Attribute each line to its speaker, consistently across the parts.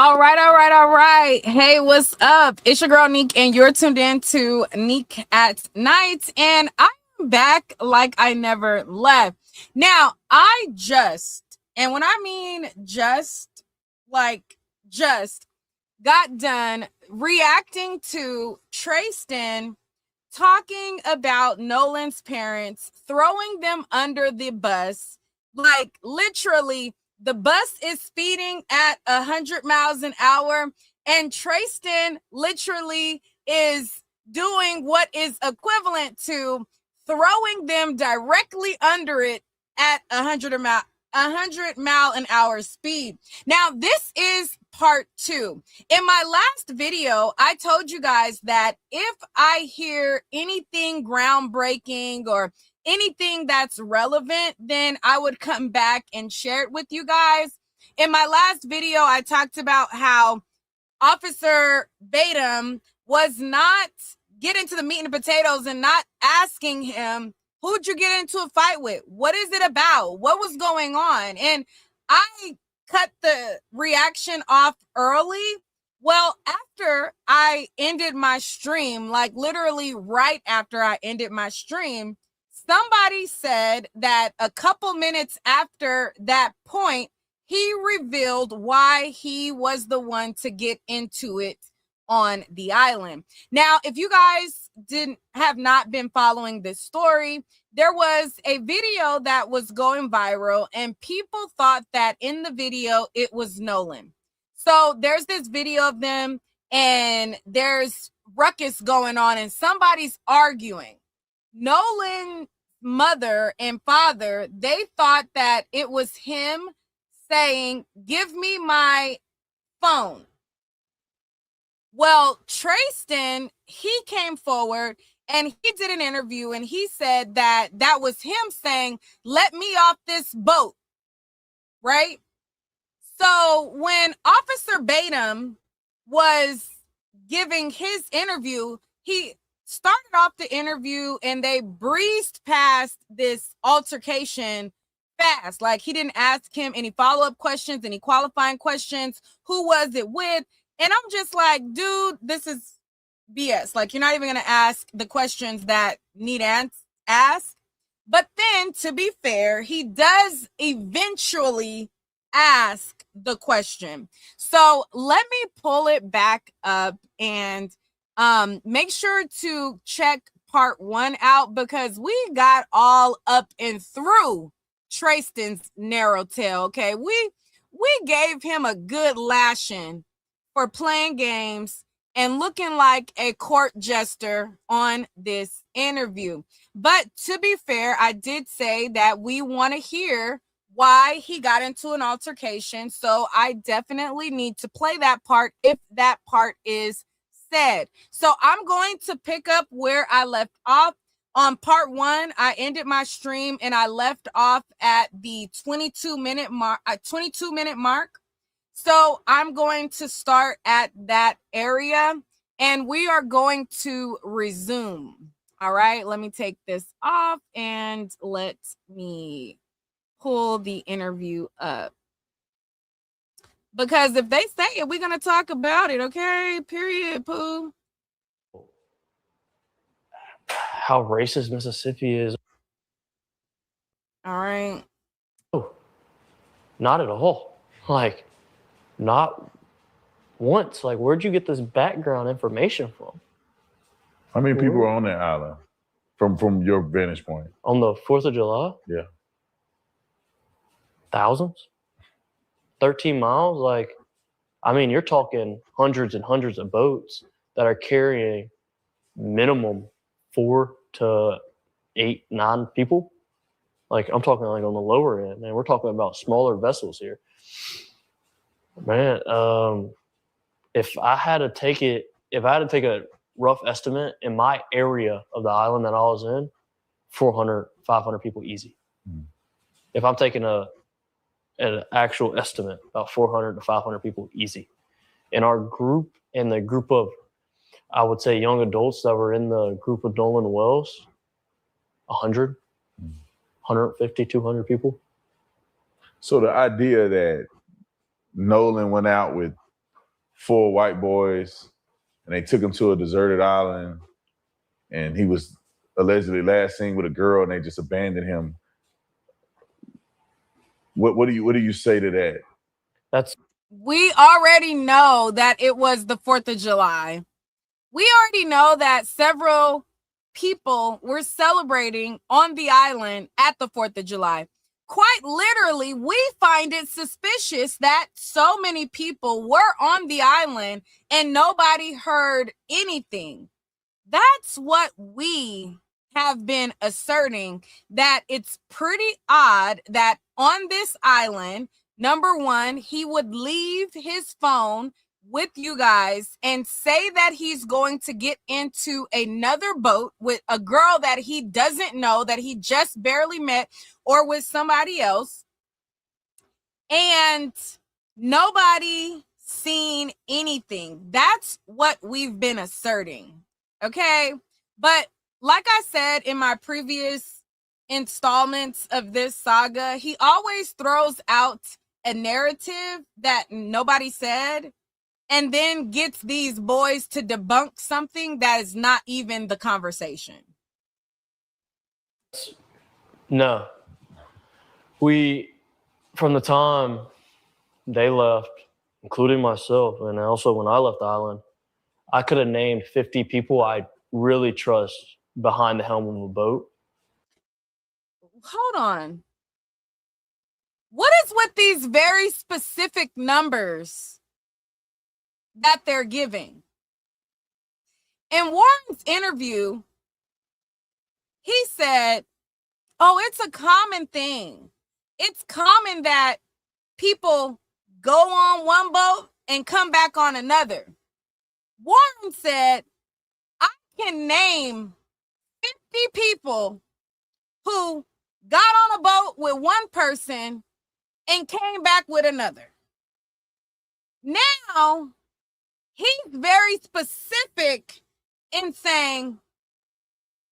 Speaker 1: All right, all right, all right. Hey, what's up? It's your girl Neek, and you're tuned in to Neek at Night, and I'm back like I never left. Now, and when I mean just got done reacting to Tristan talking about Nolan's parents, throwing them under the bus. Like literally, the bus is speeding at 100 miles an hour, and Tristan literally is doing what is equivalent to throwing them directly under it at 100 mile an hour speed. Now, this is part 2. In my last video, I told you guys that if I hear anything groundbreaking or anything that's relevant, then I would come back and share it with you guys. In my last video, I talked about how Officer Batum was not getting to the meat and potatoes and not asking him, who'd you get into a fight with? What is it about? What was going on? And I cut the reaction off early. Well, after I ended my stream, like literally right after I ended my stream, somebody said that a couple minutes after that point, he revealed why he was the one to get into it on the island. Now, if you guys have not been following this story, there was a video that was going viral, and people thought that in the video it was Nolan. So there's this video of them, and there's ruckus going on, and somebody's arguing. Nolan's mother and father, they thought that it was him saying, "Give me my phone." Well, Tristan, he came forward and he did an interview, and he said that that was him saying, "Let me off this boat," right? So when Officer Batum was giving his interview, he started off the interview and they breezed past this altercation fast. Like, he didn't ask him any follow-up questions, any qualifying questions. Who was it with? And I'm just like, dude, this is BS. Like, you're not even going to ask the questions that need asked. But then, to be fair, he does eventually ask the question. So let me pull it back up and make sure to check part 1 out, because we got all up and through Tristan's narrow tail. Okay, we gave him a good lashing for playing games and looking like a court jester on this interview. But to be fair, I did say that we want to hear why he got into an altercation. So I definitely need to play that part if that part is said. So I'm going to pick up where I left off. On part 1, I ended my stream and I left off at the 22-minute mark. So I'm going to start at that area and we are going to resume. All right, let me take this off and let me pull the interview up. Because if they say it, we're going to talk about it, okay? Period, poo.
Speaker 2: How racist Mississippi is.
Speaker 1: All right.
Speaker 2: Oh, not at all. Like, not once. Like, where'd you get this background information from?
Speaker 3: How many people are on that island from your vantage point?
Speaker 2: On the 4th of July?
Speaker 3: Yeah.
Speaker 2: Thousands? 13 miles? Like, I mean, you're talking hundreds and hundreds of boats that are carrying minimum 4 to 8, 9 people. Like, I'm talking like on the lower end, man. We're talking about smaller vessels here. Man, if I had to take a rough estimate in my area of the island that I was in, 400, 500 people easy. Mm. If I'm taking an actual estimate, about 400 to 500 people easy. In our group, in the group of, I would say, young adults that were in the group of Nolan Wells, 100, 150, 200 people.
Speaker 3: So the idea that Nolan went out with 4 white boys, and they took him to a deserted island, and he was allegedly last seen with a girl, and they just abandoned him. What do you say to that?
Speaker 1: We already know that it was the 4th of July. We already know that several people were celebrating on the island at the 4th of July. Quite literally, we find it suspicious that so many people were on the island and nobody heard anything. That's what we have been asserting, that it's pretty odd that on this island, number one, he would leave his phone with you guys and say that he's going to get into another boat with a girl that he doesn't know, that he just barely met, or with somebody else, and nobody seen anything. That's what we've been asserting. Okay. But like I said in my previous installments of this saga, he always throws out a narrative that nobody said and then gets these boys to debunk something that is not even the conversation.
Speaker 2: No. From the time they left, including myself, and also when I left the island, I could have named 50 people I really trust behind the helm of a boat.
Speaker 1: Hold on. What is with these very specific numbers that they're giving? In Warren's interview, he said, oh, it's a common thing. It's common that people go on one boat and come back on another. Warren said, I can name 50 people who got on a boat with one person and came back with another. Now, he's very specific in saying,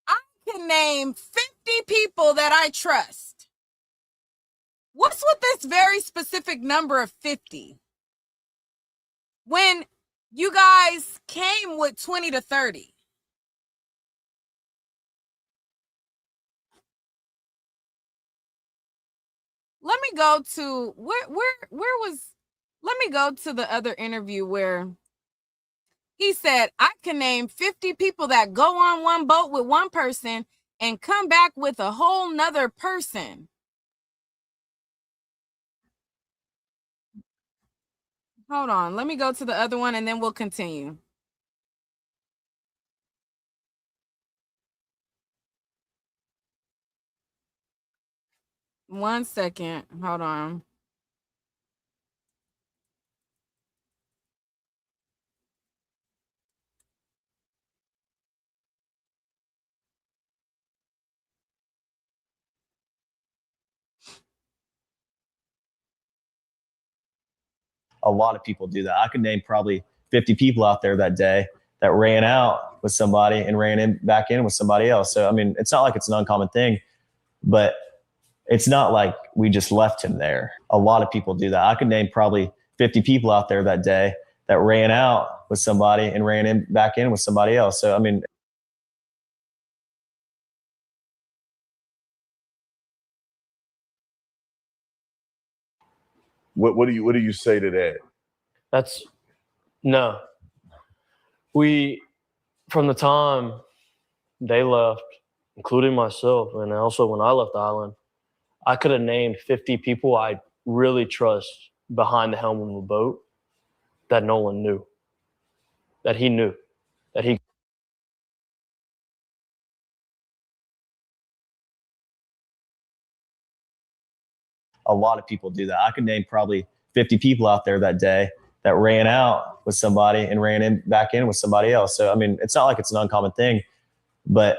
Speaker 1: I can name 50 people that I trust. What's with this very specific number of 50? When you guys came with 20 to 30. Let me go to let me go to the other interview where he said, I can name 50 people that go on one boat with one person and come back with a whole nother person. Hold on. Let me go to the other one and then we'll continue. One second. Hold on.
Speaker 4: A lot of people do that. I could name probably 50 people out there that day that ran out with somebody and ran back in with somebody else. So, I mean, it's not like it's an uncommon thing, but it's not like we just left him there. A lot of people do that. I could name probably 50 people out there that day that ran out with somebody and ran back in with somebody else. So, I mean,
Speaker 3: What do you say to that?
Speaker 2: No. From the time they left, including myself, and also when I left the island, I could have named 50 people I really trust behind the helm of a boat that Nolan knew, that he knew, that he.
Speaker 4: A lot of people do that. I could name probably 50 people out there that day that ran out with somebody and ran back in with somebody else. So, I mean, it's not like it's an uncommon thing, but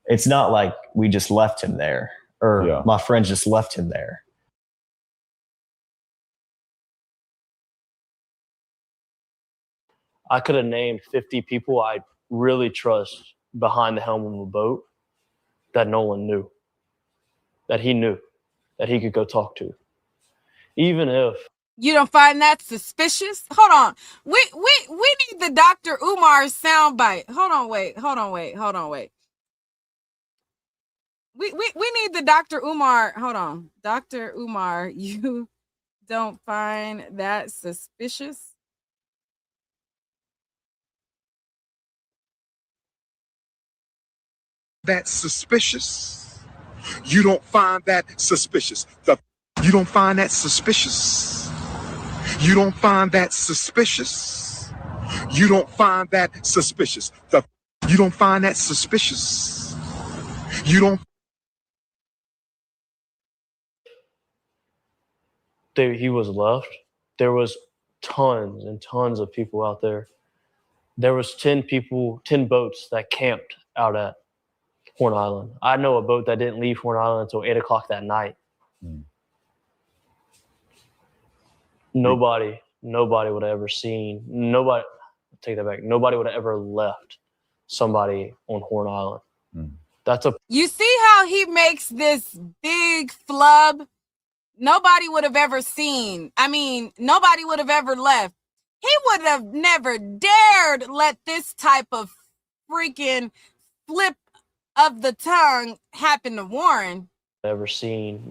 Speaker 4: it's not like we just left him there or my friends just left him there.
Speaker 2: I could have named 50 people I really trust behind the helm of a boat that Nolan knew, that he could go talk to. Even if
Speaker 1: You don't find that suspicious? Hold on. We need the Dr. Umar soundbite. Hold on, wait. We need the Dr. Umar. Hold on. Dr. Umar, you don't find that suspicious?
Speaker 5: That suspicious? You don't find that suspicious. You don't find that suspicious. You don't find that suspicious. You don't find that suspicious. You don't find that suspicious. You don't.
Speaker 2: He was left. There was tons and tons of people out there. There was 10 boats that camped out at Horn Island. I know a boat that didn't leave Horn Island until 8 o'clock that night.
Speaker 3: Mm.
Speaker 2: Nobody would have ever seen, take that back, nobody would have ever left somebody on Horn Island.
Speaker 3: Mm.
Speaker 1: You see how he makes this big flub? Nobody would have ever seen. I mean, nobody would have ever left. He would have never dared let this type of freaking flip of the tongue happen to Warren.
Speaker 2: Ever seen,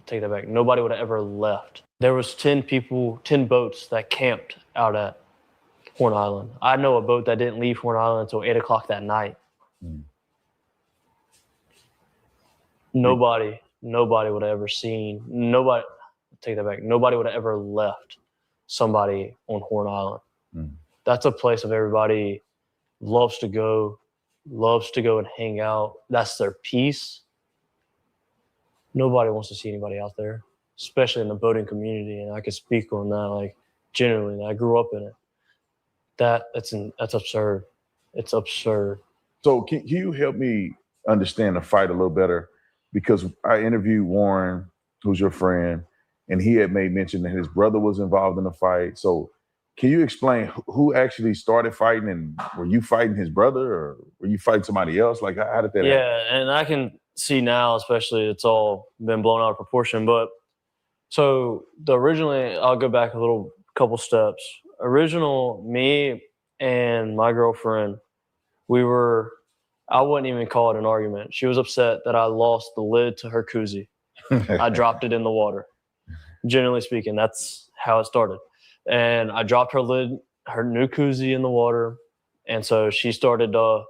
Speaker 2: take that back, nobody would have ever left. There was 10 boats that camped out at Horn Island. I know a boat that didn't leave Horn Island until 8 o'clock that night.
Speaker 3: Mm.
Speaker 2: Nobody would have ever seen, take that back, nobody would have ever left somebody on Horn Island.
Speaker 3: Mm.
Speaker 2: That's a place of everybody loves to go and hang out. That's their peace. Nobody wants to see anybody out there, especially in the boating community. And I can speak on that, like, genuinely. I grew up in it. That's absurd. It's absurd.
Speaker 3: So can you help me understand the fight a little better? Because I interviewed Warren, who's your friend, and he had made mention that his brother was involved in the fight. So can you explain who actually started fighting, and were you fighting his brother or were you fighting somebody else? Like, how did that happen?
Speaker 2: Yeah, and I can see now, especially, it's all been blown out of proportion. But so originally, I'll go back a couple steps. Me and my girlfriend, I wouldn't even call it an argument. She was upset that I lost the lid to her koozie. I dropped it in the water. Generally speaking, that's how it started. And I dropped her new koozie in the water. And so she started to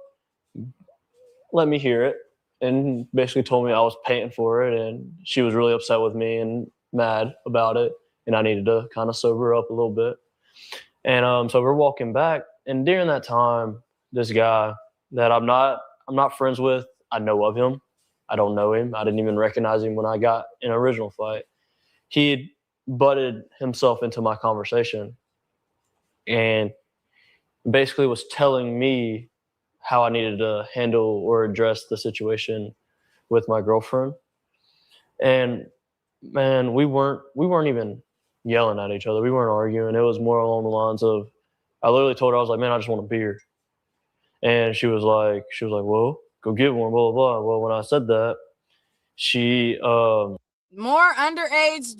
Speaker 2: let me hear it and basically told me I was paying for it. And she was really upset with me and mad about it. And I needed to kind of sober her up a little bit. And so we're walking back. And during that time, this guy that I'm not friends with, I know of him. I don't know him. I didn't even recognize him when I got in an original fight. He had butted himself into my conversation and basically was telling me how I needed to handle or address the situation with my girlfriend. And man, we weren't even yelling at each other. We weren't arguing. It was more along the lines of, I literally told her, I was like, man, I just want a beer. And she was like, well, go get one, blah, blah, blah. Well, when I said that, she
Speaker 1: more underage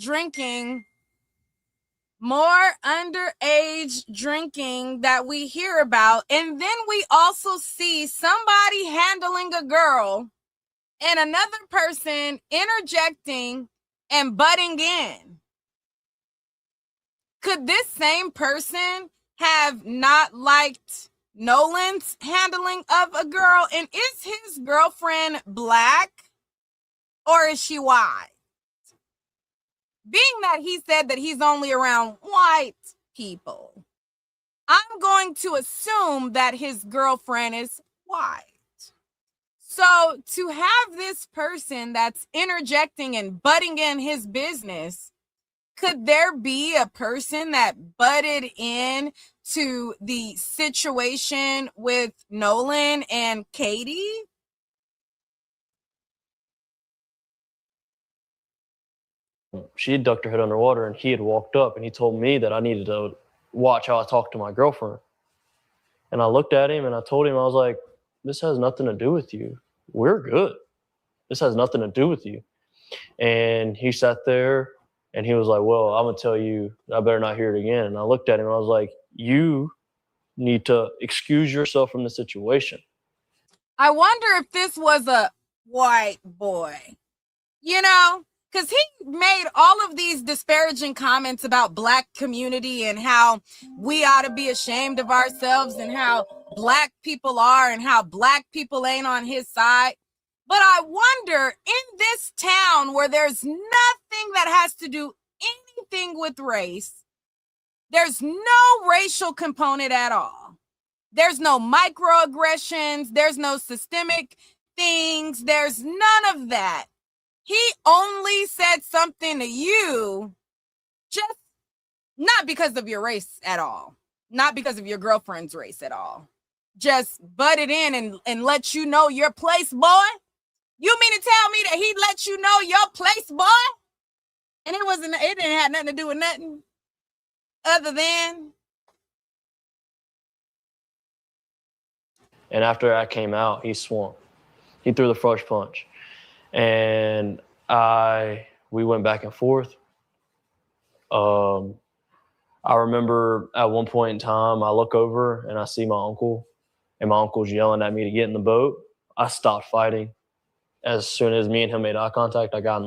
Speaker 1: drinking that we hear about. And then we also see somebody handling a girl and another person interjecting and butting in. Could this same person have not liked Nolan's handling of a girl? And is his girlfriend black or is she white? Being that he said that he's only around white people, I'm going to assume that his girlfriend is white. So to have this person that's interjecting and butting in his business, could there be a person that butted in to the situation with Nolan and Katie?
Speaker 2: She had ducked her head underwater and he had walked up and he told me that I needed to watch how I talked to my girlfriend. And I looked at him and I told him, I was like, this has nothing to do with you. We're good. This has nothing to do with you. And he sat there And he was like, well, I'm going to tell you, I better not hear it again. And I looked at him and I was like, you need to excuse yourself from the situation.
Speaker 1: I wonder if this was a white boy, you know, because he made all of these disparaging comments about Black community and how we ought to be ashamed of ourselves and how Black people are and how Black people ain't on his side. But I wonder, in this town where there's nothing that has to do anything with race, there's no racial component at all. There's no microaggressions. There's no systemic things. There's none of that. He only said something to you just not because of your race at all, not because of your girlfriend's race at all. Just butted in and let you know your place, boy. You mean to tell me that he let you know your place, boy? And it didn't have nothing to do with nothing other than.
Speaker 2: And after I came out, he swung. He threw the first punch. And we went back and forth. I remember at one point in time, I look over and I see my uncle, and my uncle's yelling at me to get in the boat. I stopped fighting. As soon as me and him made eye contact, I got in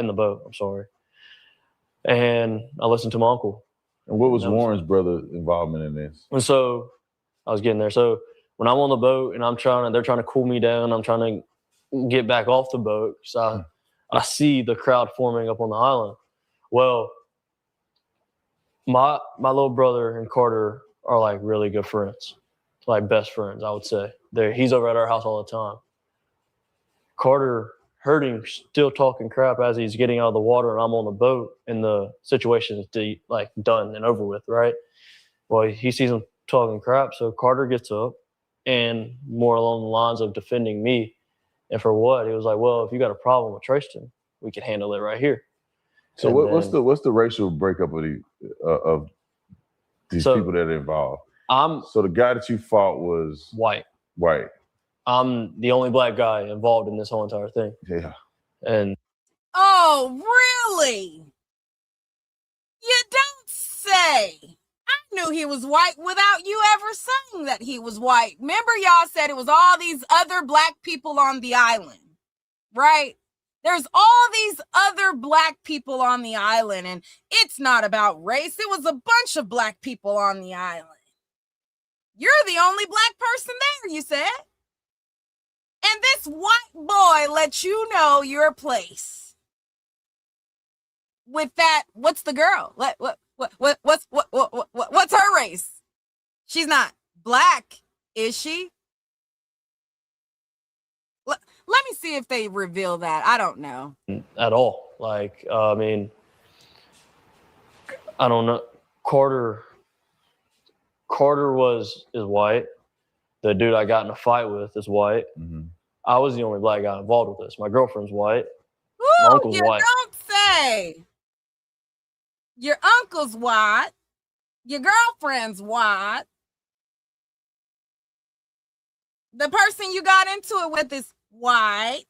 Speaker 2: the boat, I'm sorry. And I listened to my uncle.
Speaker 3: And what was Warren's brother involvement in this?
Speaker 2: And so I was getting there. So when I'm on the boat and they're trying to cool me down, I'm trying to get back off the boat. So I see the crowd forming up on the island. Well, my little brother and Carter are like really good friends, like best friends, I would say. He's over at our house all the time. Carter heard him still talking crap as he's getting out of the water, and I'm on the boat, and the situation is like done and over with, right? Well, he sees him talking crap, so Carter gets up, and more along the lines of defending me. And for what? He was like, well, if you got a problem with Tristan, we can handle it right here.
Speaker 3: So what's the racial breakup of these people that are involved? So the guy that you fought was
Speaker 2: white.
Speaker 3: I'm
Speaker 2: the only Black guy involved in this whole entire thing.
Speaker 3: Yeah.
Speaker 2: And
Speaker 1: oh, really? You don't say. I knew he was white without you ever saying that he was white. Remember, y'all said it was all these other Black people on the island, right? There's all these other Black people on the island, and it's not about race. It was a bunch of Black people on the island. You're the only Black person there, you said. And this white boy lets you know your place. With that, what's the girl? What's her race? She's not Black, is she? Let me see if they reveal that. I don't know.
Speaker 2: At all. Like, I mean, I don't know. Carter is white. The dude I got in a fight with is white. Mm-hmm. I was the only Black guy involved with this. My girlfriend's white.
Speaker 1: Ooh,
Speaker 2: my uncle's white.
Speaker 1: Don't say. Your uncle's white. Your girlfriend's white. The person you got into it with is white.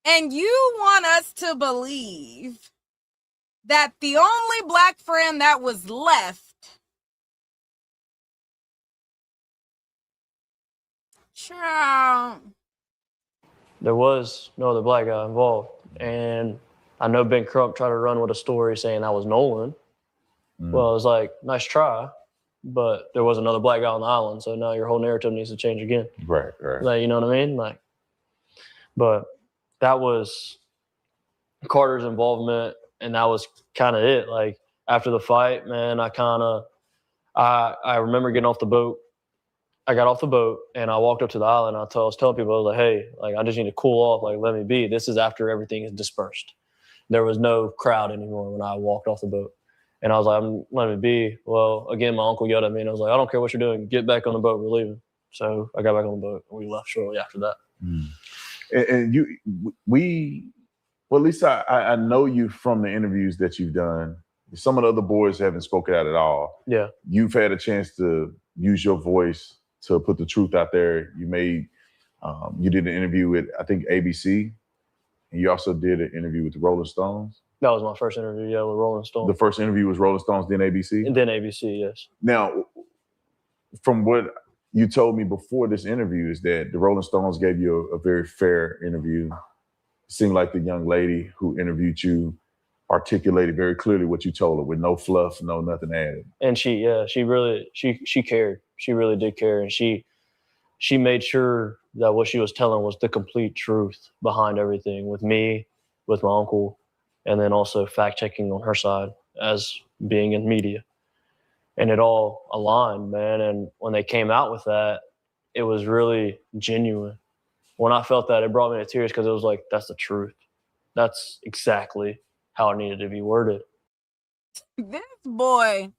Speaker 1: And you want us to believe that the only Black friend that was left
Speaker 2: there was no other Black guy involved. And I know Ben Crump tried to run with a story saying that was Nolan. Well, it was like, nice try, but there was another Black guy on the island, so now your whole narrative needs to change again.
Speaker 3: Right.
Speaker 2: Like, you know what I mean? Like, but that was Carter's involvement, and that was kind of it. Like, after the fight, man, I remember getting off the boat. I got off the boat and I walked up to the island. I was telling people, I was like, hey, like, I just need to cool off. Like, let me be. This is after everything is dispersed. There was no crowd anymore when I walked off the boat. And I was like, let me be. Well, again, my uncle yelled at me and I was like, I don't care what you're doing. Get back on the boat. We're leaving. So I got back on the boat and we left shortly after that.
Speaker 3: And at least I know you from the interviews that you've done. Some of the other boys haven't spoken out at all.
Speaker 2: Yeah.
Speaker 3: You've had a chance to use your voice to put the truth out there. You made You did an interview with, I think, ABC, and you also did an interview with the Rolling Stones.
Speaker 2: That was my first interview, yeah, with Rolling Stone.
Speaker 3: The first interview was Rolling Stones, then ABC?
Speaker 2: And then ABC, yes.
Speaker 3: Now, from what you told me before this interview is that the Rolling Stones gave you a very fair interview. It seemed like the young lady who interviewed you articulated very clearly what you told her with no fluff, no nothing added.
Speaker 2: And she cared. She really did care. And she made sure that what she was telling was the complete truth behind everything with me, with my uncle, and then also fact checking on her side as being in media. And it all aligned, man. And when they came out with that, it was really genuine. When I felt that, it brought me to tears because it was like, that's the truth. That's exactly how it needed to be worded.
Speaker 1: This boy,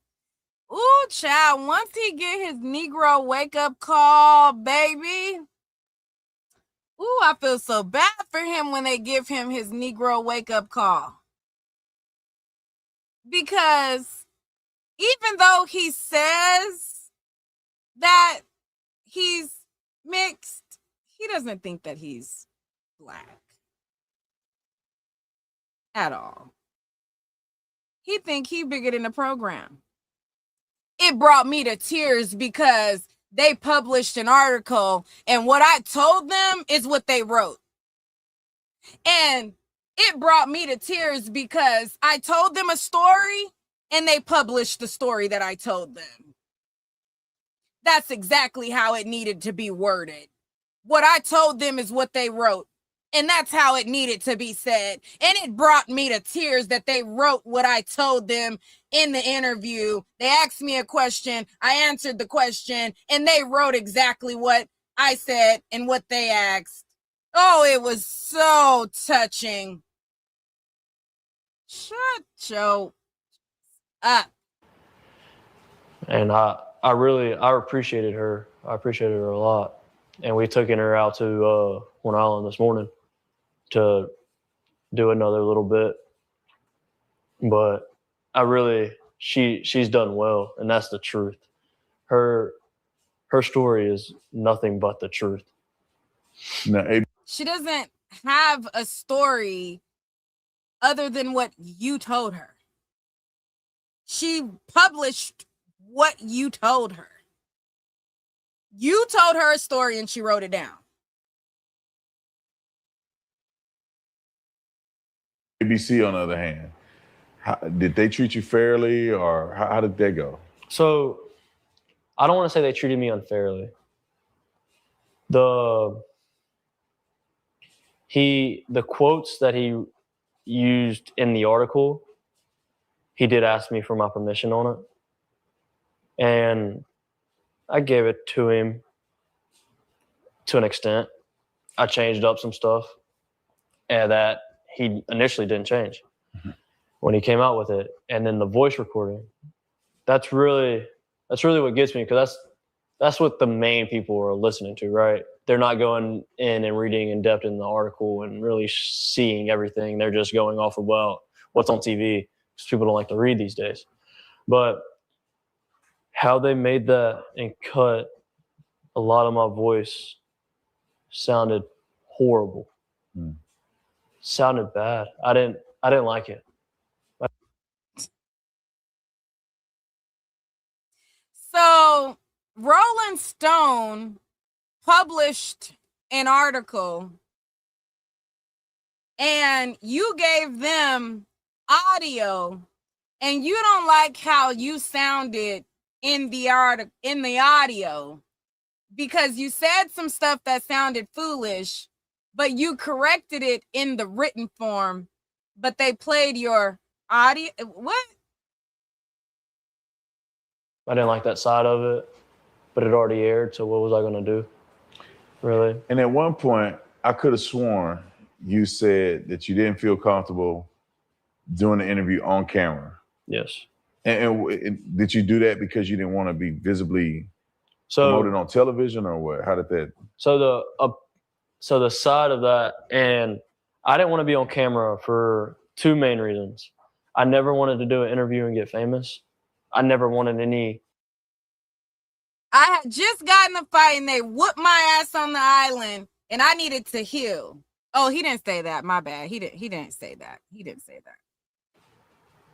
Speaker 1: ooh, child, once he get his Negro wake-up call, baby, ooh, I feel so bad for him when they give him his Negro wake-up call. Because even though he says that he's mixed, he doesn't think that he's Black at all. He think he bigger than the program. It brought me to tears because they published an article and what I told them is what they wrote. And it brought me to tears because I told them a story and they published the story that I told them. That's exactly how it needed to be worded. What I told them is what they wrote. And that's how it needed to be said. And it brought me to tears that they wrote what I told them in the interview. They asked me a question. I answered the question. And they wrote exactly what I said and what they asked. Oh, it was so touching. Shut your up.
Speaker 2: And I appreciated her. I appreciated her a lot. And we took her out to Horn Island this morning to do another little bit. But she's done well, and that's the truth. Her story is nothing but the truth.
Speaker 3: Now,
Speaker 1: she doesn't have a story other than what you told her. She published what you told her. You told her a story and she wrote it down.
Speaker 3: ABC, on the other hand, did they treat you fairly, or how did that go?
Speaker 2: So I don't want to say they treated me unfairly. The quotes that he used in the article, he did ask me for my permission on it. And I gave it to him to an extent. I changed up some stuff and that he initially didn't change when he came out with it. And then the voice recording, that's really what gets me, because that's what the main people are listening to, right? They're not going in and reading in depth in the article and really seeing everything. They're just going off about what's on TV, because people don't like to read these days. But how they made that and cut a lot of my voice sounded horrible. Sounded bad. I didn't like it.
Speaker 1: So Rolling Stone published an article and you gave them audio, and you don't like how you sounded in the audio because you said some stuff that sounded foolish, but you corrected it in the written form, but they played your audio. What?
Speaker 2: I didn't like that side of it, but it already aired, so what was I going to do? Really?
Speaker 3: And at one point, I could have sworn you said that you didn't feel comfortable doing the interview on camera.
Speaker 2: Yes.
Speaker 3: And did you do that because you didn't want to be visibly promoted on television, or what? How did that?
Speaker 2: So the side of that, and I didn't want to be on camera for two main reasons. I never wanted to do an interview and get famous. I never wanted any.
Speaker 1: I had just gotten a fight and they whooped my ass on the island and I needed to heal. Oh, he didn't say that. My bad. He didn't say that. He didn't say that.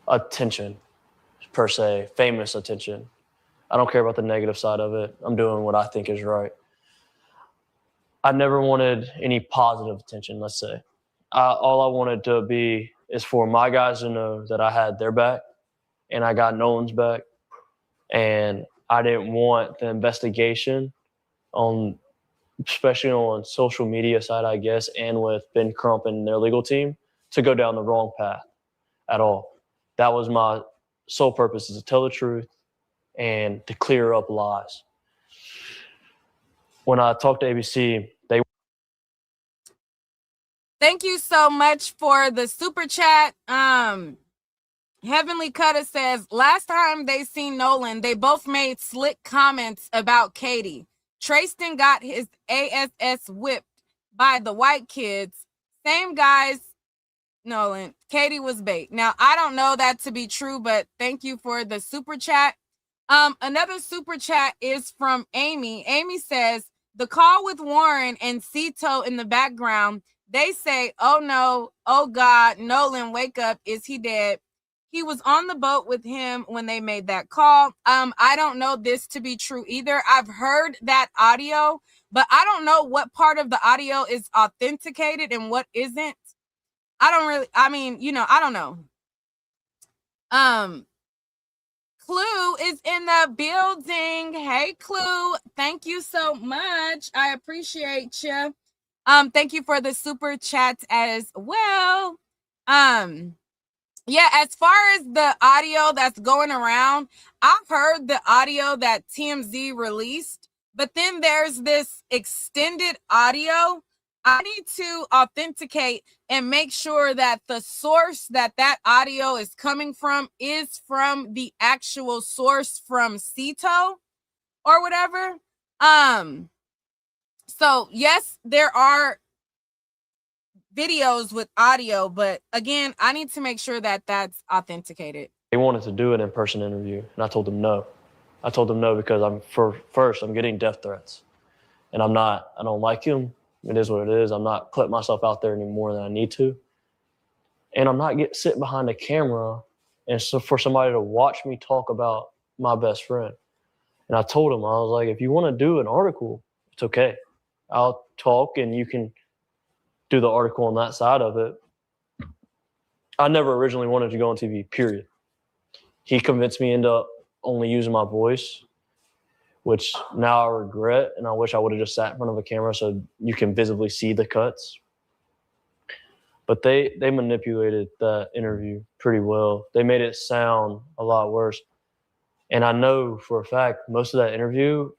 Speaker 2: Attention, per se, famous attention. I don't care about the negative side of it. I'm doing what I think is right. I never wanted any positive attention, let's say. All I wanted to be is for my guys to know that I had their back and I got Nolan's back. And I didn't want the investigation on, especially on social media side, I guess, and with Ben Crump and their legal team, to go down the wrong path at all. That was my sole purpose, is to tell the truth and to clear up lies. When I talked to ABC, they
Speaker 1: Thank you so much for the super chat. Heavenly Cutter says, last time they seen Nolan, they both made slick comments about Katie. Tristan got his ass whipped by the white kids. Same guys, Nolan. Katie was bait. Now, I don't know that to be true, but thank you for the super chat. Another super chat is from Amy. Amy says, the call with Warren and Cito in the background, they say, oh no, oh God, Nolan, wake up, is he dead? He was on the boat with him when they made that call. I don't know this to be true either. I've heard that audio, but I don't know what part of the audio is authenticated and what isn't. I don't know. Clue is in the building. Hey, Clue. Thank you so much. I appreciate you. Thank you for the super chats as well. Yeah, as far as the audio that's going around, I've heard the audio that TMZ released, but then there's this extended audio. I need to authenticate and make sure that the source that audio is coming from is from the actual source from Cito or whatever. So yes, there are videos with audio, but again, I need to make sure that that's authenticated.
Speaker 2: They wanted to do an in-person interview, and I told them no. I told them no because I'm getting death threats, and I don't like them. It is what it is. I'm not putting myself out there any more than I need to, and I'm not sitting behind a camera and so for somebody to watch me talk about my best friend. And I told him, I was like, if you want to do an article, it's okay. I'll talk, and you can do the article on that side of it. I never originally wanted to go on TV, period. He convinced me into only using my voice, which now I regret, and I wish I would have just sat in front of a camera so you can visibly see the cuts. But they manipulated that interview pretty well. They made it sound a lot worse. And I know for a fact, most of that interview,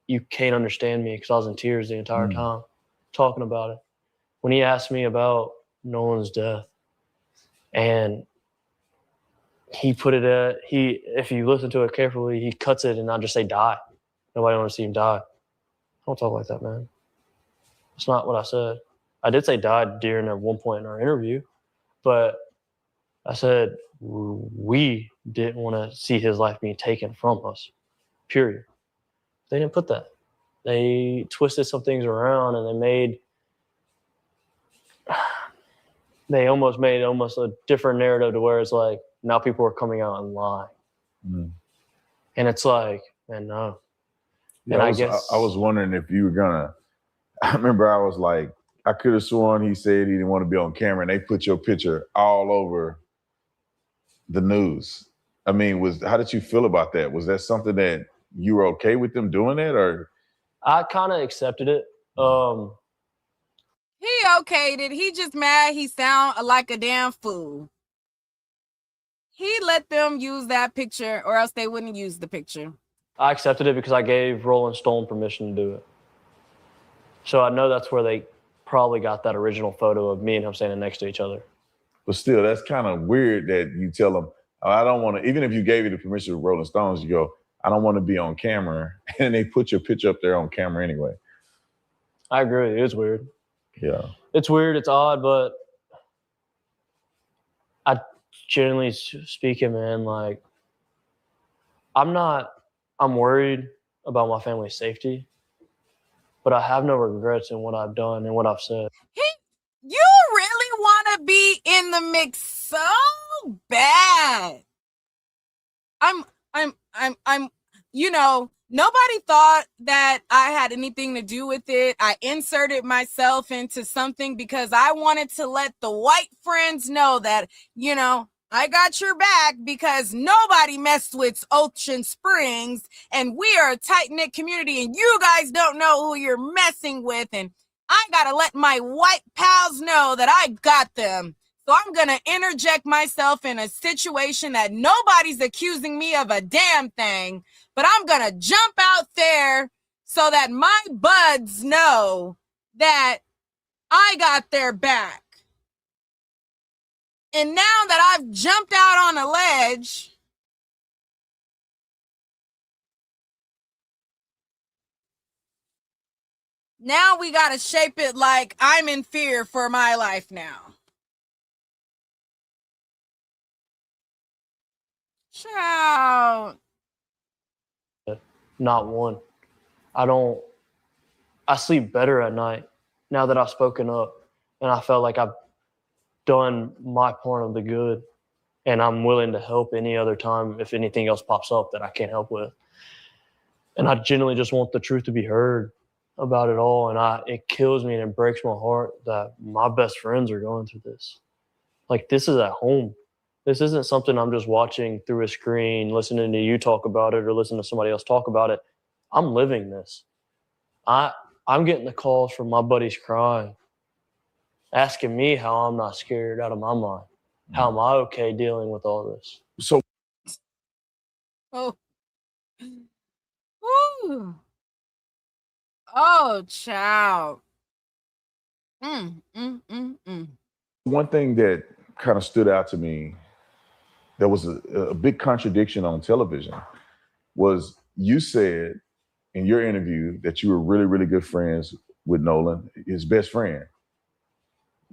Speaker 2: you can't understand me because I was in tears the entire time talking about it. When he asked me about Nolan's death, and he put it if you listen to it carefully, he cuts it and I just say die. Nobody wants to see him die. I don't talk like that, man. That's not what I said. I did say died during at one point in our interview, but I said we didn't want to see his life being taken from us, period. They didn't put that. They twisted some things around, and they almost made a different narrative to where it's like now people are coming out and lying. And it's like, man, no.
Speaker 3: Yeah,
Speaker 2: and
Speaker 3: I was wondering if you were gonna. I remember I was like, I could have sworn he said he didn't want to be on camera, and they put your picture all over the news. I mean, how did you feel about that? Was that something that you were okay with them doing that, or?
Speaker 2: I kind of accepted it.
Speaker 1: He okayed it. He just mad he sound like a damn fool. He let them use that picture, or else they wouldn't use the picture.
Speaker 2: I accepted it because I gave Rolling Stone permission to do it. So I know that's where they probably got that original photo of me and him standing next to each other.
Speaker 3: But still, that's kind of weird that you tell them, oh, I don't want to, even if you gave you the permission of Rolling Stones, you go, I don't want to be on camera. And they put your picture up there on camera anyway.
Speaker 2: I agree. It is weird.
Speaker 3: Yeah.
Speaker 2: It's weird. It's odd, but I generally speaking, man, like I'm worried about my family's safety. but I have no regrets in what I've done and what I've said.
Speaker 1: You really want to be in the mix so bad. I'm, you know, nobody thought that I had anything to do with it. I inserted myself into something because I wanted to let the white friends know that, you know, I got your back because nobody messed with Ocean Springs and we are a tight-knit community and you guys don't know who you're messing with. And I got to let my white pals know that I got them. So I'm going to interject myself in a situation that nobody's accusing me of a damn thing, but I'm going to jump out there so that my buds know that I got their back. And now that I've jumped out on a ledge, now we got to shape it like I'm in fear for my life now. Shout.
Speaker 2: Not one. I sleep better at night now that I've spoken up and I felt like I've done my part of the good and I'm willing to help any other time if anything else pops up that I can't help with. And I genuinely just want the truth to be heard about it all. And it kills me and it breaks my heart that my best friends are going through this. Like, this is at home. This isn't something I'm just watching through a screen, listening to you talk about it or listening to somebody else talk about it. I'm living this. I'm getting the calls from my buddies crying, asking me how I'm not scared out of my mind. How am I okay dealing with all this?
Speaker 3: So,
Speaker 1: Oh. Ooh. Oh, child.
Speaker 3: one thing that kind of stood out to me, there was a big contradiction on television, was you said in your interview that you were really, really good friends with Nolan, his best friend.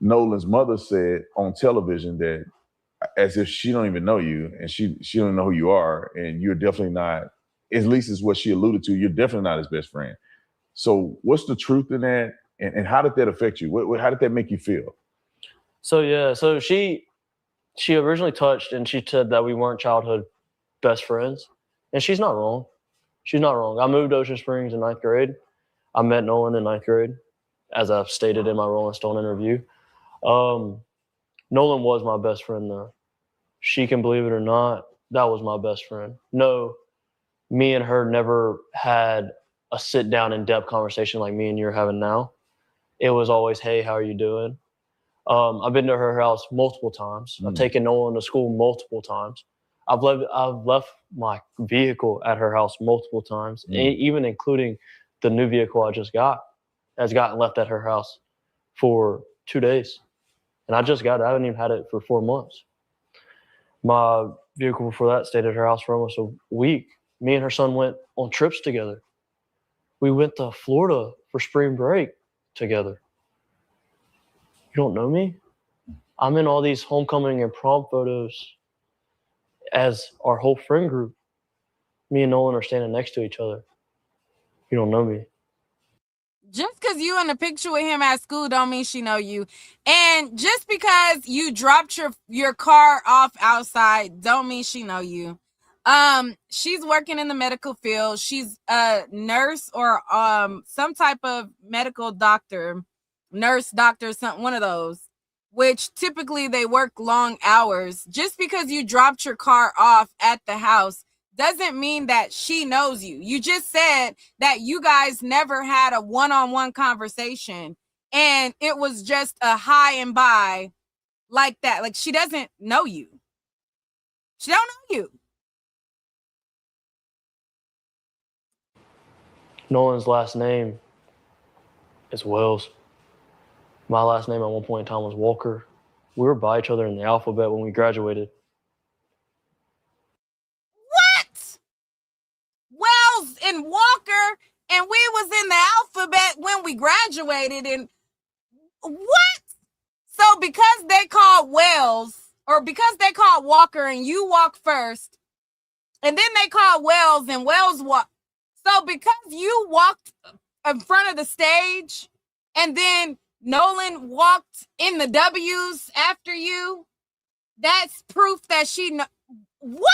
Speaker 3: Nolan's mother said on television that as if she don't even know you and she don't know who you are, and you're definitely not, at least is what she alluded to, you're definitely not his best friend. So what's the truth in that? And how did that affect you? How did that make you feel?
Speaker 2: So she originally touched and she said that we weren't childhood best friends. And she's not wrong. She's not wrong. I moved to Ocean Springs in 9th grade. I met Nolan in 9th grade, as I've stated in my Rolling Stone interview. Nolan was my best friend, though. She can believe it or not, that was my best friend. No, me and her never had a sit-down, in-depth conversation like me and you're having now. It was always, hey, how are you doing? I've been to her house multiple times. I've taken Nolan to school multiple times. I've left my vehicle at her house multiple times, even including the new vehicle I just got. Has gotten left at her house for 2 days. And I just got it. I haven't even had it for 4 months. My vehicle before that stayed at her house for almost a week. Me and her son went on trips together. We went to Florida for spring break together. You don't know me? I'm in all these homecoming and prom photos as our whole friend group. Me and Nolan are standing next to each other. You don't know me.
Speaker 1: Just because you in a picture with him at school don't mean she know you. And just because you dropped your car off outside don't mean she know you. She's working in the medical field. She's a nurse or some type of medical doctor, nurse, doctor, something, one of those, which typically they work long hours. Just because you dropped your car off at the house doesn't mean that she knows you. You just said that you guys never had a one-on-one conversation and it was just a hi and bye like that. Like, she doesn't know you. She don't know you.
Speaker 2: Nolan's last name is Wells. My last name at one point in time was Walker. We were by each other in the alphabet when we graduated.
Speaker 1: What? Wells and Walker, and we was in the alphabet when we graduated, and what? So because they called Wells, or because they called Walker and you walk first, and then they called Wells and Wells walk. So because you walked in front of the stage, and then Nolan walked in the W's after you, that's proof that she what?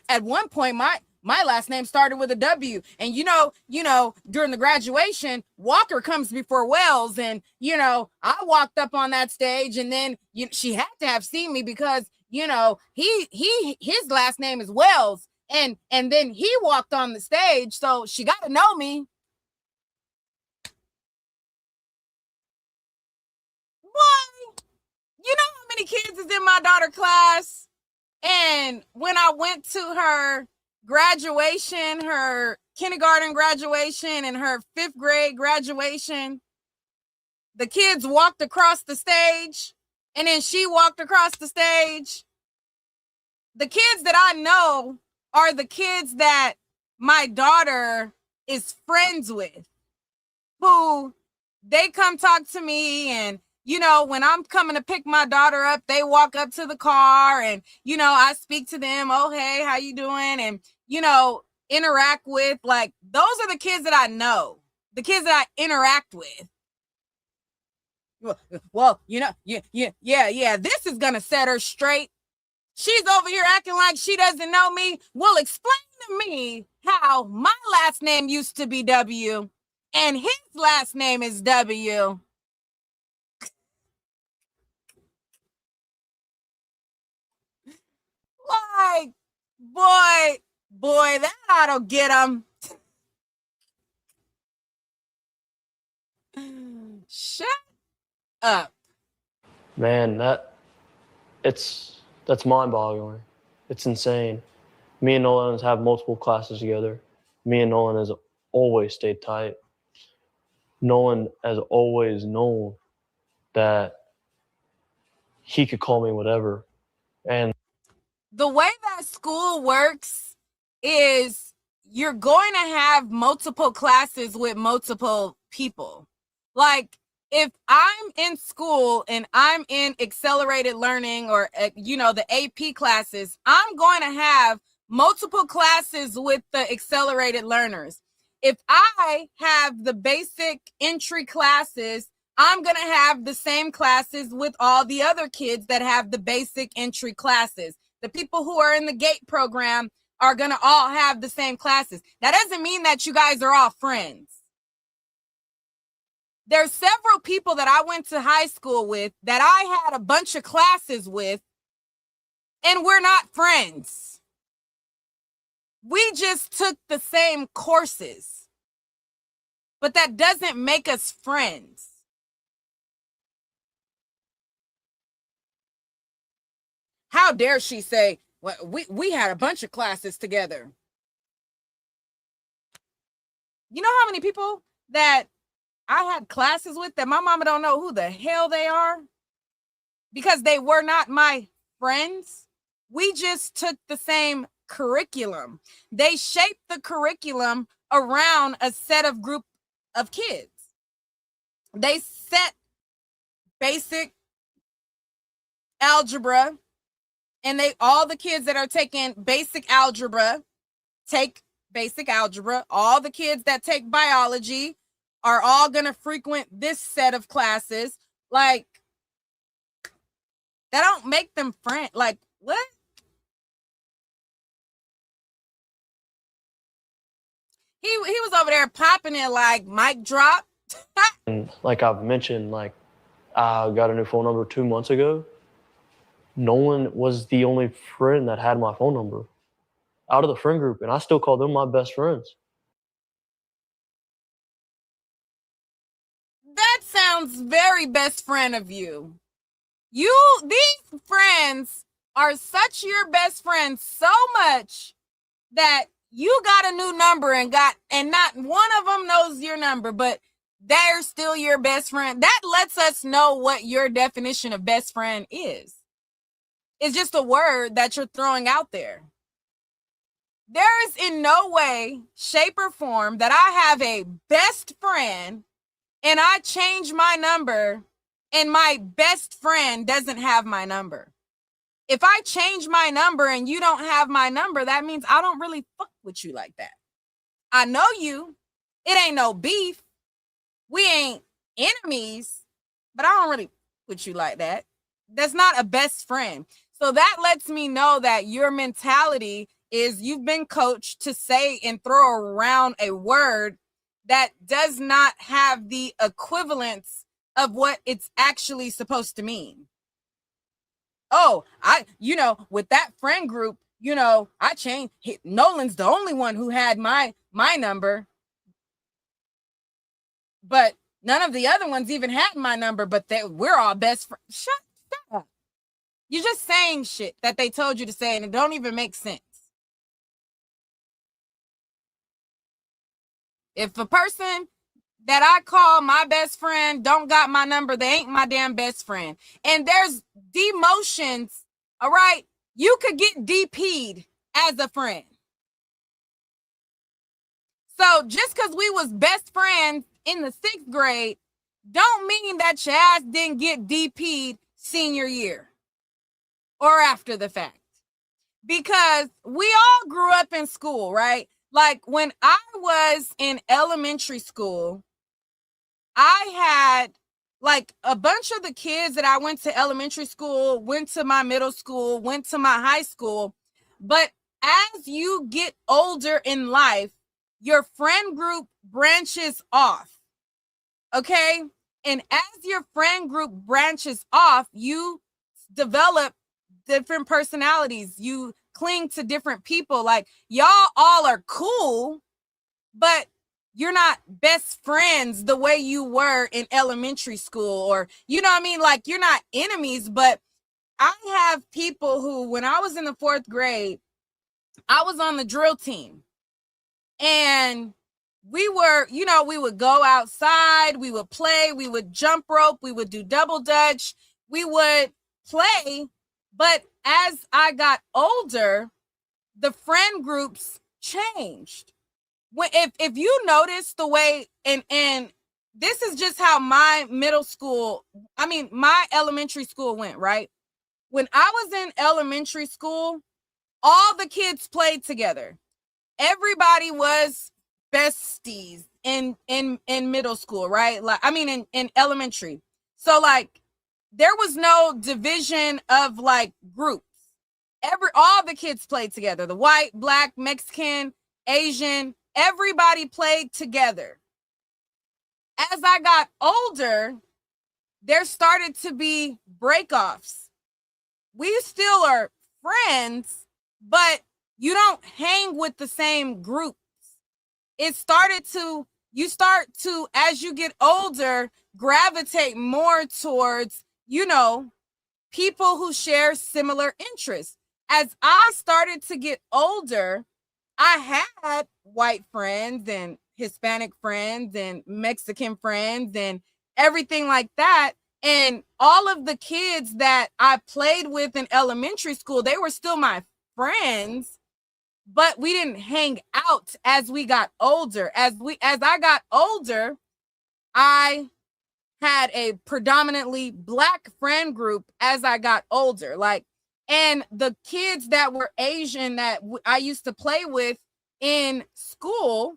Speaker 1: At one point, my last name started with a W, and you know, during the graduation, Walker comes before Wells, and you know, I walked up on that stage, and then she had to have seen me because you know his last name is Wells, and then he walked on the stage, so she got to know me. Boy, you know how many kids is in my daughter's class? And when I went to her graduation, her kindergarten graduation, and her 5th grade graduation, the kids walked across the stage, and then she walked across the stage. The kids that I know are the kids that my daughter is friends with, who they come talk to me, and you know, when I'm coming to pick my daughter up, they walk up to the car, and you know, I speak to them, oh hey, how you doing, and you know, interact with. Like, those are the kids that I know, the kids that I interact with. Well, you know, yeah, this is gonna set her straight. She's over here acting like she doesn't know me. Well, explain to me how my last name used to be W and his last name is W. Like, boy, that ought to get him. Shut up.
Speaker 2: Man, that's mind-boggling. It's insane. Me and Nolans have multiple classes together. Me and Nolan has always stayed tight. Nolan has always known that he could call me whatever. And
Speaker 1: the way that school works is you're going to have multiple classes with multiple people. Like, if I'm in school and I'm in accelerated learning or, you know, the AP classes, I'm going to have multiple classes with the accelerated learners. If I have the basic entry classes, I'm going to have the same classes with all the other kids that have the basic entry classes. The people who are in the GATE program are going to all have the same classes. That doesn't mean that you guys are all friends. There's several people that I went to high school with that I had a bunch of classes with, and we're not friends. We just took the same courses, but that doesn't make us friends. How dare she say, well, we had a bunch of classes together. You know how many people that I had classes with that my mama don't know who the hell they are? Because they were not my friends. We just took the same curriculum. They shaped the curriculum around a set of group of kids. They set basic algebra, and all the kids that are taking basic algebra take basic algebra. All the kids that take biology are all going to frequent this set of classes. Like, that don't make them friends. Like, what? He was over there popping it like mic drop.
Speaker 2: And like I've mentioned, like, I got a new phone number 2 months ago. Nolan was the only friend that had my phone number out of the friend group, and I still call them my best friends.
Speaker 1: That sounds very best friend of you. These friends are such your best friends so much that you got a new number and not one of them knows your number, but they're still your best friend. That lets us know what your definition of best friend is. It's just a word that you're throwing out there. There is in no way, shape, or form that I have a best friend and I change my number and my best friend doesn't have my number. If I change my number and you don't have my number, that means I don't really fuck with you like that. I know you. It ain't no beef. We ain't enemies, but I don't really fuck with you like that. That's not a best friend. So that lets me know that your mentality is you've been coached to say and throw around a word that does not have the equivalence of what it's actually supposed to mean. Oh, with that friend group, I changed. Nolan's the only one who had my number, but none of the other ones even had my number, but we're all best friends. Shut up. You're just saying shit that they told you to say, and it don't even make sense. If a person that I call my best friend don't got my number, they ain't my damn best friend. And there's demotions, all right? You could get DP'd as a friend. So just because we was best friends in the 6th grade, don't mean that your ass didn't get DP'd senior year or after the fact. Because we all grew up in school, right? Like when I was in elementary school, I had like a bunch of the kids that I went to elementary school, went to my middle school, went to my high school. But as you get older in life, your friend group branches off. Okay? And as your friend group branches off, you develop different personalities. You cling to different people. Like y'all all are cool, but you're not best friends the way you were in elementary school, or, you know what I mean? Like you're not enemies, but I have people who, when I was in the 4th grade, I was on the drill team and we were, we would go outside, we would play, we would jump rope, we would do double dutch, we would play. But as I got older, the friend groups changed. If you notice the way, and this is just how my my elementary school went, right? When I was in elementary school, all the kids played together. Everybody was besties in middle school, right? Like, in elementary. So like, there was no division of like groups. All the kids played together. The white, black, Mexican, Asian, everybody played together. As I got older, there started to be breakoffs. We still are friends, but you don't hang with the same groups. You start to, as you get older, gravitate more towards, people who share similar interests. As I started to get older, I had white friends and Hispanic friends and Mexican friends and everything like that. And all of the kids that I played with in elementary school, they were still my friends, but we didn't hang out as we got older. As I got older, I had a predominantly black friend group as I got older. And the kids that were Asian that I used to play with in school,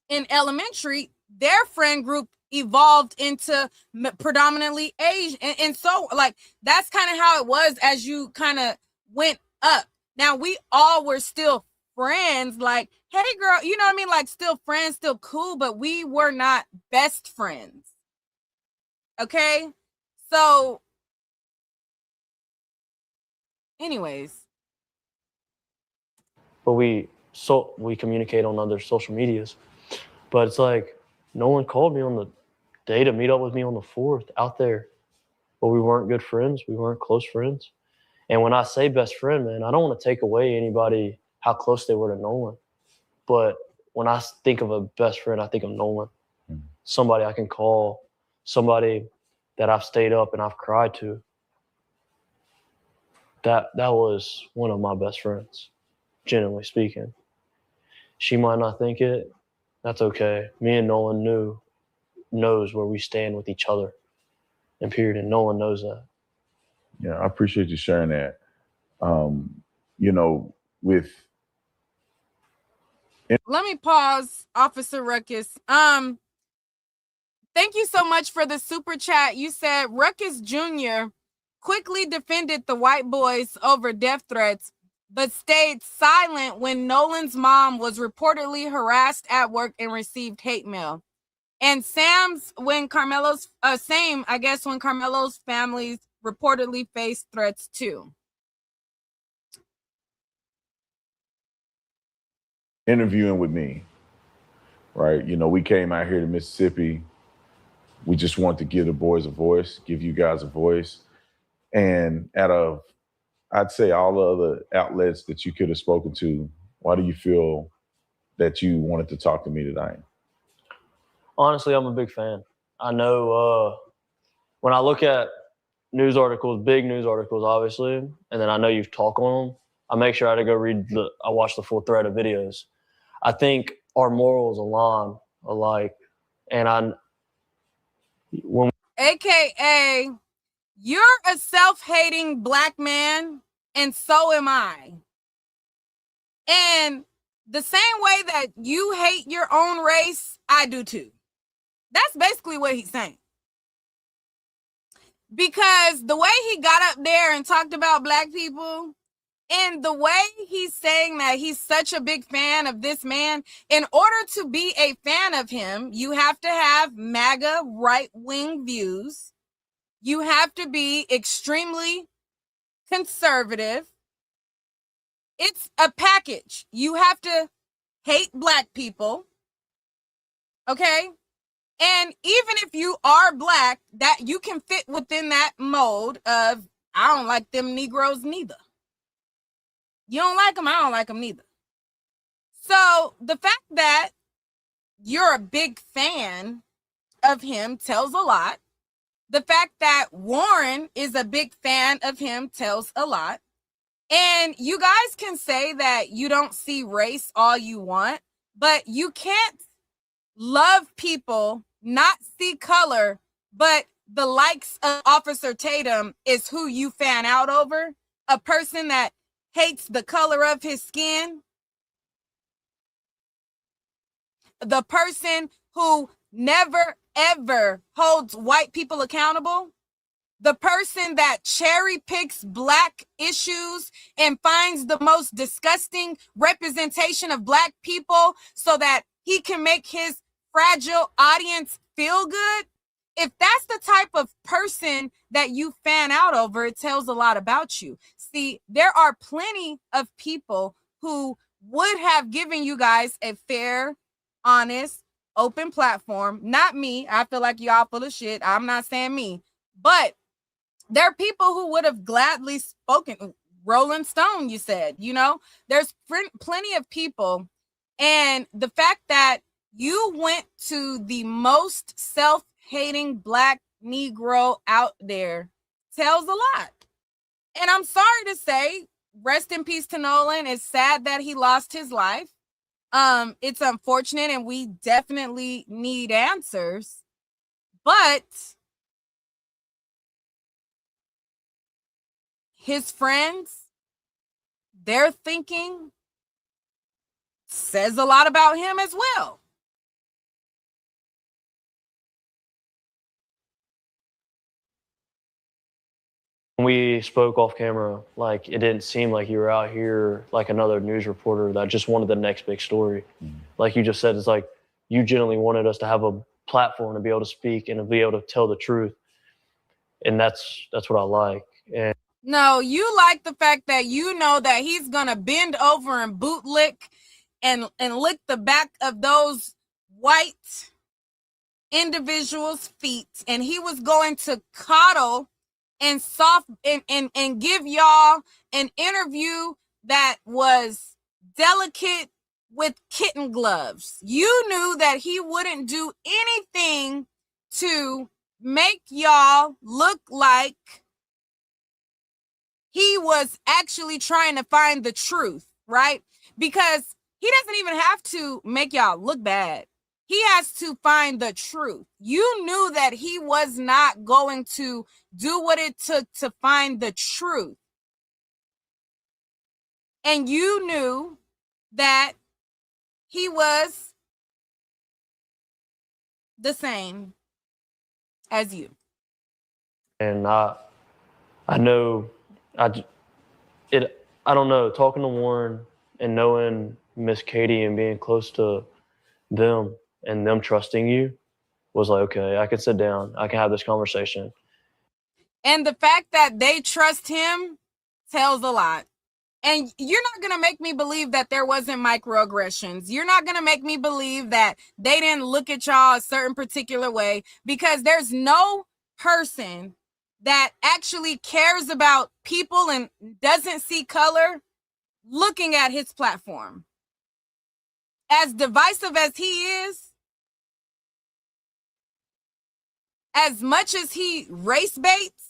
Speaker 1: in elementary, their friend group evolved into predominantly Asian. And so like, that's kind of how it was as you kind of went up. Now we all were still friends, like, hey girl, you know what I mean? Like still friends, still cool, but we were not best friends. Okay. So anyways.
Speaker 2: But we communicate on other social medias. But it's like, no one called me on the day to meet up with me on the 4th out there. But we weren't good friends. We weren't close friends. And when I say best friend, man, I don't want to take away anybody how close they were to Nolan. But when I think of a best friend, I think of Nolan. Mm-hmm. Somebody I can call, somebody that I've stayed up and I've cried to. That was one of my best friends, genuinely speaking. She might not think it. That's okay. Me and Nolan knows where we stand with each other, and period. And Nolan knows that.
Speaker 3: Yeah, I appreciate you sharing that. You know, with
Speaker 1: Let me pause, Officer Ruckus. Thank you so much for the super chat. You said Ruckus Jr. quickly defended the white boys over death threats, but stayed silent when Nolan's mom was reportedly harassed at work and received hate mail. And when Carmelo's families reportedly faced threats too.
Speaker 3: interviewing with me, right? You know, we came out here to Mississippi. We just want to give the boys a voice, give you guys a voice. And out of, I'd say, all the other outlets that you could have spoken to, why do you feel that you wanted to talk to me tonight?
Speaker 2: Honestly, I'm a big fan. I know when I look at news articles, big news articles, obviously, and then I know you've talked on them, I make sure I go I watch the full thread of videos. I think our morals align alike. And
Speaker 1: AKA, you're a self-hating black man, and so am I. And the same way that you hate your own race, I do too. That's basically what he's saying. Because the way he got up there and talked about black people, and the way he's saying that he's such a big fan of this man, in order to be a fan of him, you have to have MAGA right-wing views. You have to be extremely conservative. It's a package. You have to hate black people. Okay? And even if you are black, that you can fit within that mode of, I don't like them Negroes neither. You don't like them, I don't like them neither. So the fact that you're a big fan of him tells a lot. The fact that Warren is a big fan of him tells a lot. And you guys can say that you don't see race all you want, but you can't love people, not see color, but the likes of Officer Tatum is who you fan out over. A person that hates the color of his skin. The person who never, ever holds white people accountable. The person that cherry picks black issues and finds the most disgusting representation of black people so that he can make his fragile audience feel good. If that's the type of person that you fan out over, it tells a lot about you. See, there are plenty of people who would have given you guys a fair, honest, open platform. Not me. I feel like y'all full of shit. I'm not saying me. But there are people who would have gladly spoken. Rolling Stone, you said, you know, there's plenty of people. And the fact that you went to the most self-hating black Negro out there tells a lot. And I'm sorry to say, rest in peace to Nolan. It's sad that he lost his life. It's unfortunate, and we definitely need answers. But his friends, their thinking says a lot about him as well.
Speaker 2: when we spoke off camera, like, it didn't seem like you were out here like another news reporter that just wanted the next big story. Like you just said, it's like you genuinely wanted us to have a platform to be able to speak and to be able to tell the truth. And that's what I like. And
Speaker 1: no, you like the fact that you know that he's gonna bend over and bootlick and lick the back of those white individuals' feet, and he was going to coddle and and give y'all an interview that was delicate with kitten gloves. You knew that he wouldn't do anything to make y'all look like he was actually trying to find the truth, right? Because he doesn't even have to make y'all look bad. He has to find the truth. You knew that he was not going to do what it took to find the truth. and you knew that he was the same as you.
Speaker 2: And I know, I don't know, talking to Warren and knowing Miss Katie and being close to them and them trusting you was like, okay, I can sit down, I can have this conversation.
Speaker 1: And the fact that they trust him tells a lot. And you're not going to make me believe that there wasn't microaggressions. You're not going to make me believe that they didn't look at y'all a certain particular way, because there's no person that actually cares about people and doesn't see color looking at his platform. As divisive as he is, as much as he race baits,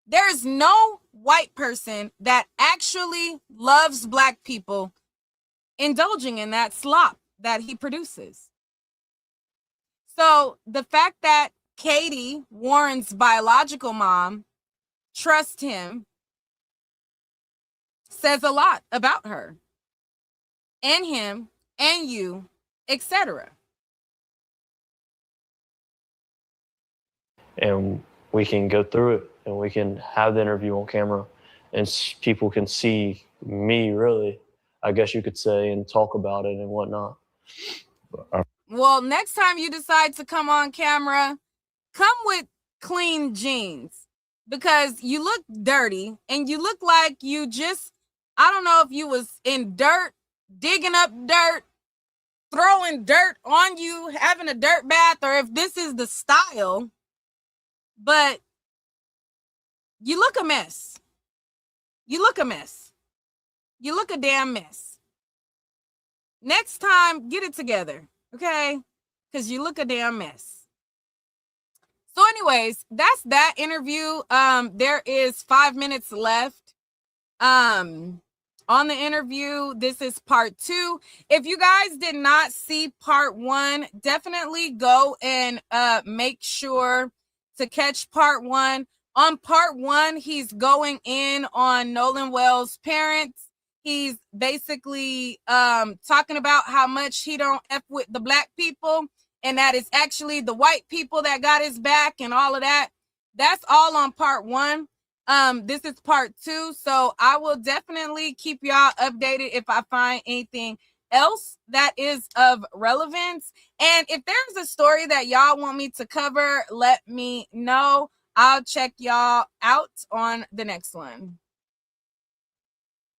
Speaker 1: there's no white person that actually loves Black people indulging in that slop that he produces. So the fact that Katie, Warren's biological mom, trusts him says a lot about her and him and you, etc.
Speaker 2: And we can go through it and we can have the interview on camera and people can see me, really, I guess you could say, and talk about it and whatnot.
Speaker 1: Well, next time you decide to come on camera, come with clean jeans, because you look dirty and you look like you just, I don't know if you was in dirt, digging up dirt, throwing dirt on you, having a dirt bath, or if this is the style, but you look a mess. You look a mess. You look a damn mess. Next time, get it together, okay? Because you look a damn mess. So anyways, that's that interview. There is 5 minutes left on the interview. This is part 2. If you guys did not see part 1, definitely go and make sure to catch part 1. On part 1, he's going in on Nolan Wells' parents. He's basically talking about how much he don't F with the Black people, and that it's actually the white people that got his back and all of that. That's all on part 1. This is part 2, so I will definitely keep y'all updated if I find anything else that is of relevance. And if there's a story that y'all want me to cover, let me know. I'll check y'all out on the next one.